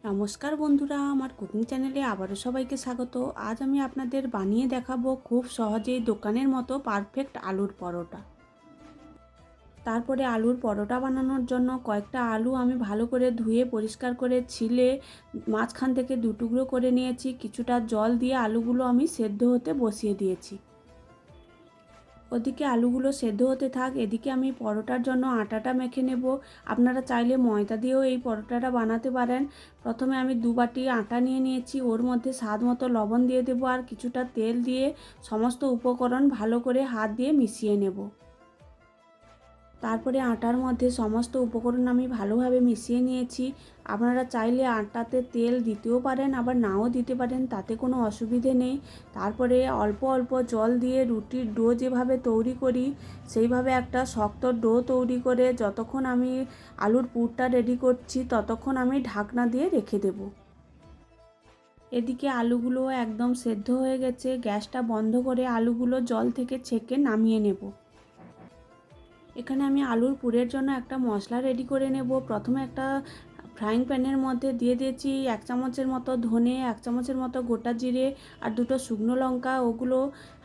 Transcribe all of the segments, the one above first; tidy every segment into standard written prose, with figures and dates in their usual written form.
নমস্কার বন্ধুরা, আমার কুকিং চ্যানেলে আবারও সবাইকে স্বাগত। আজ আমি আপনাদের বানিয়ে দেখাবো খুব সহজেই দোকানের মতো পারফেক্ট আলুর পরোটা। তারপরে আলুর পরোটা বানানোর জন্য কয়েকটা আলু আমি ভালো করে ধুয়ে পরিষ্কার করে ছিলে মাঝখান থেকে দু টুকরো করে নিয়েছি। কিছুটা জল দিয়ে আলুগুলো আমি সেদ্ধ হতে বসিয়ে দিয়েছি। ওদিকে আলুগুলো সেদ্ধ হতে থাক, এদিকে আমি পরোটার জন্য আটাটা মেখে নেব। আপনারা চাইলে ময়দা দিয়েও এই পরোটাটা বানাতে পারেন। প্রথমে আমি 2 বাটি আটা নিয়ে নিয়েছি, ওর মধ্যে স্বাদ মতো লবণ দিয়ে দেবো আর কিছুটা তেল দিয়ে সমস্ত উপকরণ ভালো করে হাত দিয়ে মিশিয়ে নেব। তারপরে আটার মধ্যে সমস্ত উপকরণ আমি ভালোভাবে মিশিয়ে নিয়েছি। আপনারা চাইলে আটাতে তেল দিতেও পারেন, আবার নাও দিতে পারেন, তাতে কোনো অসুবিধে নেই। তারপরে অল্প অল্প জল দিয়ে রুটির ডো যেভাবে তৈরি করি সেইভাবে একটা শক্ত ডো তৈরি করে যতক্ষণ আমি আলুর পুরটা রেডি করছি ততক্ষণ আমি ঢাকনা দিয়ে রেখে দেব। এদিকে আলুগুলো একদম সেদ্ধ হয়ে গেছে, গ্যাসটা বন্ধ করে আলুগুলো জল থেকে ছেঁকে নামিয়ে নেব। এখানে আমি আলুর পুরের জন্য একটা মশলা রেডি করে নেব। প্রথমে একটা ফ্রাইং প্যানের মধ্যে দিয়ে দিয়েছি 1 চামচের মতো ধনে, 1 চামচের মতো গোটা জিরে আর 2টো শুকনো লঙ্কা। ওগুলো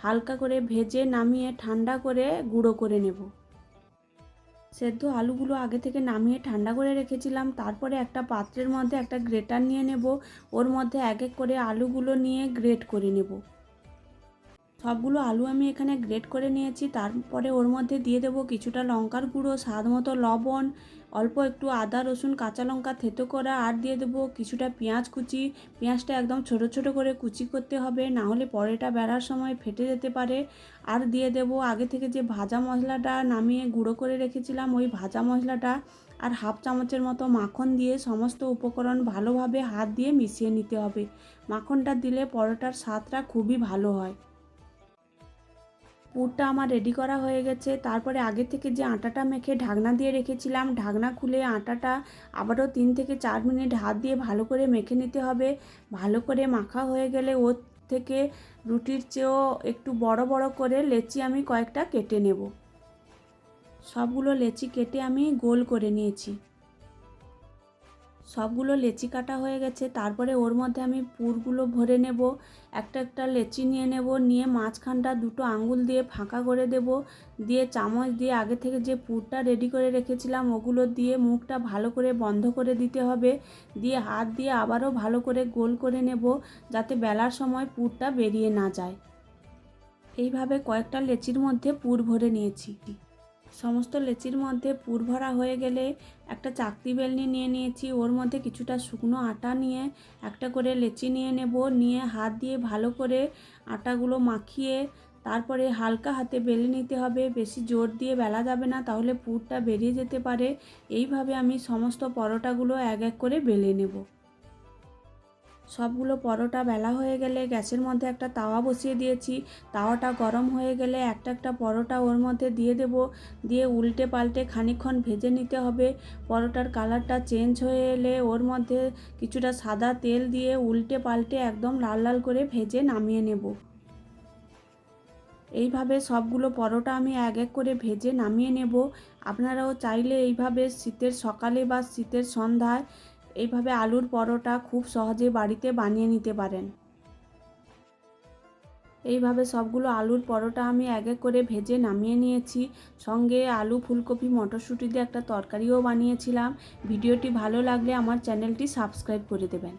হালকা করে ভেজে নামিয়ে ঠান্ডা করে গুঁড়ো করে নেব। সেদ্ধ আলুগুলো আগে থেকে নামিয়ে ঠান্ডা করে রেখেছিলাম। তারপরে একটা পাত্রের মধ্যে একটা গ্রেটার নিয়ে নেব, ওর মধ্যে এক এক করে আলুগুলো নিয়ে গ্রেট করে নেব। সবগুলো আলু আমি এখানে গ্রেট করে নিয়েছি। তারপরে ওর মধ্যে দিয়ে দেবো কিছুটা লঙ্কার গুঁড়ো, স্বাদ মতো লবণ, অল্প একটু আদা রসুন কাঁচা লঙ্কা থেতো করা, আর দিয়ে দেবো কিছুটা পেঁয়াজ কুচি। পেঁয়াজটা একদম ছোট ছোট করে কুচি করতে হবে, না হলে পরোটা বেলার সময় ফেটে যেতে পারে। আর দিয়ে দেবো আগে থেকে যে ভাজা মশলাটা নামিয়ে গুঁড়ো করে রেখেছিলাম ওই ভাজা মশলাটা, আর 1/2 চামচের মতো মাখন দিয়ে সমস্ত উপকরণ ভালোভাবে হাত দিয়ে মিশিয়ে নিতে হবে। মাখনটা দিলে পরোটার স্বাদটা খুবই ভালো হয়। পুরটা আমার রেডি করা হয়ে গেছে। তারপরে আগে থেকে যে আটাটা মেখে ঢাকনা দিয়ে রেখেছিলাম, ঢাকনা খুলে আটাটা আবারও 3 থেকে 4 মিনিট হাত দিয়ে ভালো করে মেখে নিতে হবে। ভালো করে মাখা হয়ে গেলে ওর থেকে রুটির চেয়েও একটু বড় বড় করে লেচি আমি কয়েকটা কেটে নেব। সবগুলো লেচি কেটে আমি গোল করে নিয়েছি। সবগুলো লেচি কাটা হয়ে গেছে। তারপরে ওর মধ্যে আমি পুরগুলো ভরে নেব। একটা একটা লেচি নিয়ে নেব, নিয়ে মাঝখানটা 2টো আঙুল দিয়ে ফাঁকা করে দেব, দিয়ে চামচ দিয়ে আগে থেকে যে পুরটা রেডি করে রেখেছিলাম ওগুলো দিয়ে মুখটা ভালো করে বন্ধ করে দিতে হবে। দিয়ে হাত দিয়ে আবারও ভালো করে গোল করে নেব, যাতে বেলার সময় পুরটা বেরিয়ে না যায়। এইভাবে কয়েকটা লেচির মধ্যে পুর ভরে নিয়েছি। সমস্ত লেচির মধ্যে পুর ভরা হয়ে গেলে একটা চাকতি বেলনি নিয়ে নিয়েছি, ওর মধ্যে কিছুটা শুকনো আটা নিয়ে একটা করে লেচি নিয়ে নেব, নিয়ে হাত দিয়ে ভালো করে আটাগুলো মাখিয়ে তারপরে হালকা হাতে বেলে নিতে হবে। বেশি জোর দিয়ে বেলা যাবে না, তাহলে পুরটা বেরিয়ে যেতে পারে। এইভাবে আমি সমস্ত পরোটাগুলো এক এক করে বেলে নেব। সবগুলো পরোটা বেলা হয়ে গেলে গ্যাসের মধ্যে একটা তাওয়া বসিয়ে দিয়েছি। তাওয়াটা গরম হয়ে গেলে একটা একটা পরোটা ওর মধ্যে দিয়ে দেব, দিয়ে উল্টে পাল্টে খানিকক্ষণ ভেজে নিতে হবে। পরোটার কালারটা চেঞ্জ হয়ে এলে ওর মধ্যে কিছুটা সাদা তেল দিয়ে উল্টে পাল্টে একদম লাল লাল করে ভেজে নামিয়ে নেব। এইভাবে সবগুলো পরোটা আমি এক এক করে ভেজে নামিয়ে নেব। আপনারাও চাইলে এইভাবে শীতের সকালে বা শীতের সন্ধ্যায় এইভাবে আলুর পরোটা খুব সহজে বাড়িতে বানিয়ে নিতে পারেন। এইভাবে সবগুলো আলুর পরোটা আমি এক এক করে ভেজে নামিয়ে নিয়েছি। সঙ্গে আলু ফুলকপি মটরশুঁটি দিয়ে একটা তরকারিও বানিয়েছিলাম। ভিডিওটি ভালো লাগলে আমার চ্যানেলটি সাবস্ক্রাইব করে দেবেন।